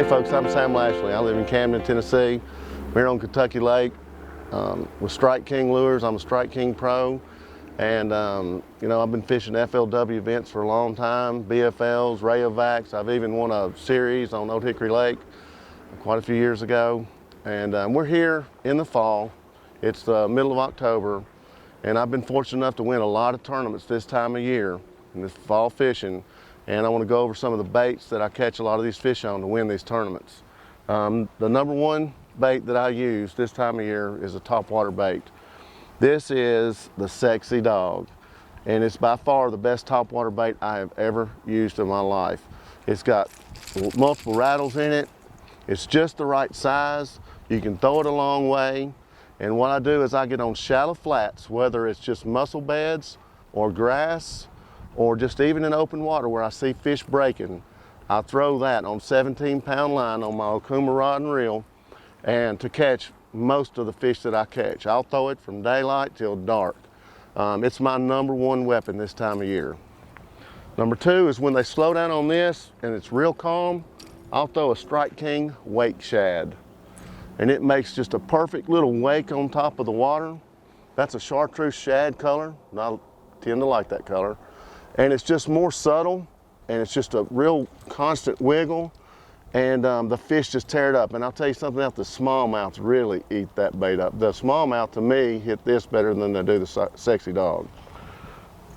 Hey folks, I'm Sam Lashlee. I live in Camden, Tennessee. I'm here on Kentucky Lake with Strike King Lures. I'm a Strike King pro, and you know, I've been fishing FLW events for a long time, BFLs, Rayovacs. I've even won a series on Old Hickory Lake quite a few years ago. And we're here in the fall. It's the middle of October, and I've been fortunate enough to win a lot of tournaments this time of year in this fall fishing. And I want to go over some of the baits that I catch a lot of these fish on to win these tournaments. The number one bait that I use this time of year is a topwater bait. This is the Sexy Dog, and it's by far the best topwater bait I have ever used in my life. It's got multiple rattles in it. It's just the right size. You can throw it a long way. And what I do is I get on shallow flats, whether it's just mussel beds or grass, or just even in open water where I see fish breaking. I throw that on 17-pound line on my Okuma rod and reel, and to catch most of the fish that I catch. I'll throw it from daylight till dark. It's my number one weapon this time of year. Number two is when they slow down on this and it's real calm, I'll throw a Strike King wake shad. And it makes just a perfect little wake on top of the water. That's a chartreuse shad color, and I tend to like that color. And it's just more subtle, and it's just a real constant wiggle, and the fish just tear it up. And I'll tell you something else, the smallmouths really eat that bait up. The smallmouth, to me, hit this better than they do the Sexy Dog.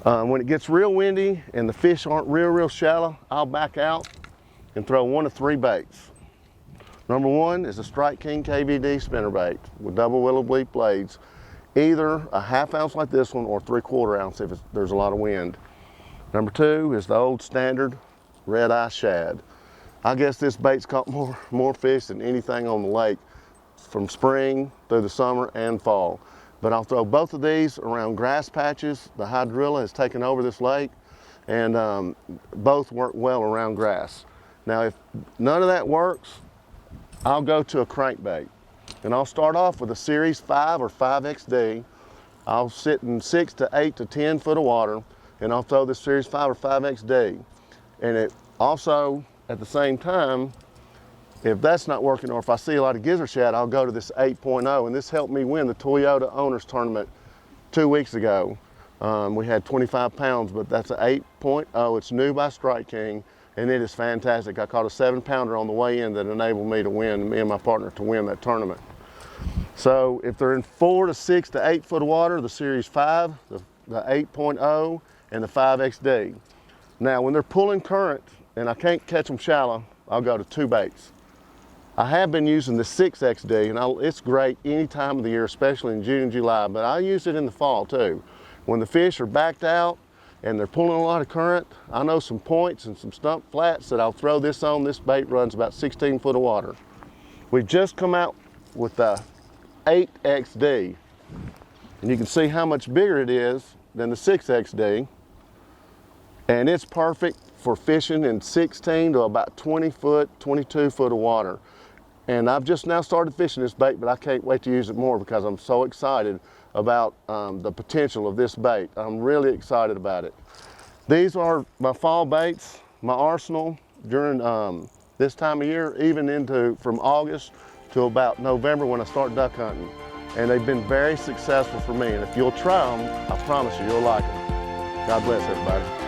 When it gets real windy and the fish aren't real shallow, I'll back out and throw one of three baits. Number one is a Strike King KVD spinnerbait with double willow bleep blades, either a ½ ounce like this one or 3/4 ounce if there's a lot of wind. Number two is the old standard red eye shad. I guess this bait's caught more fish than anything on the lake from spring through the summer and fall. But I'll throw both of these around grass patches. The hydrilla has taken over this lake, and both work well around grass. Now, if none of that works, I'll go to a crankbait. And I'll start off with a Series 5 or 5XD. I'll sit in 6 to 8 to 10 foot of water, and I'll throw this Series 5 or 5XD. And it also, at the same time, if that's not working, or if I see a lot of gizzard shad, I'll go to this 8.0, and this helped me win the Toyota Owners Tournament 2 weeks ago. We had 25 pounds, but that's an 8.0. It's new by Strike King, and it is fantastic. I caught a 7-pounder on the way in that enabled me to win, me and my partner to win that tournament. So if they're in 4 to 6 to 8 foot of water, the Series 5, the 8.0, and the 5XD. Now, when they're pulling current and I can't catch them shallow, I'll go to two baits. I have been using the 6XD, and it's great any time of the year, especially in June and July, but I use it in the fall too. When the fish are backed out and they're pulling a lot of current, I know some points and some stump flats that I'll throw this on. This bait runs about 16 foot of water. We've just come out with the 8XD, and you can see how much bigger it is than the 6XD. And it's perfect for fishing in 16 to about 20 foot, 22 foot of water. And I've just now started fishing this bait, but I can't wait to use it more because I'm so excited about the potential of this bait. I'm really excited about it. These are my fall baits, my arsenal during this time of year, even from August to about November when I start duck hunting. And they've been very successful for me. And if you'll try them, I promise you'll like them. God bless everybody.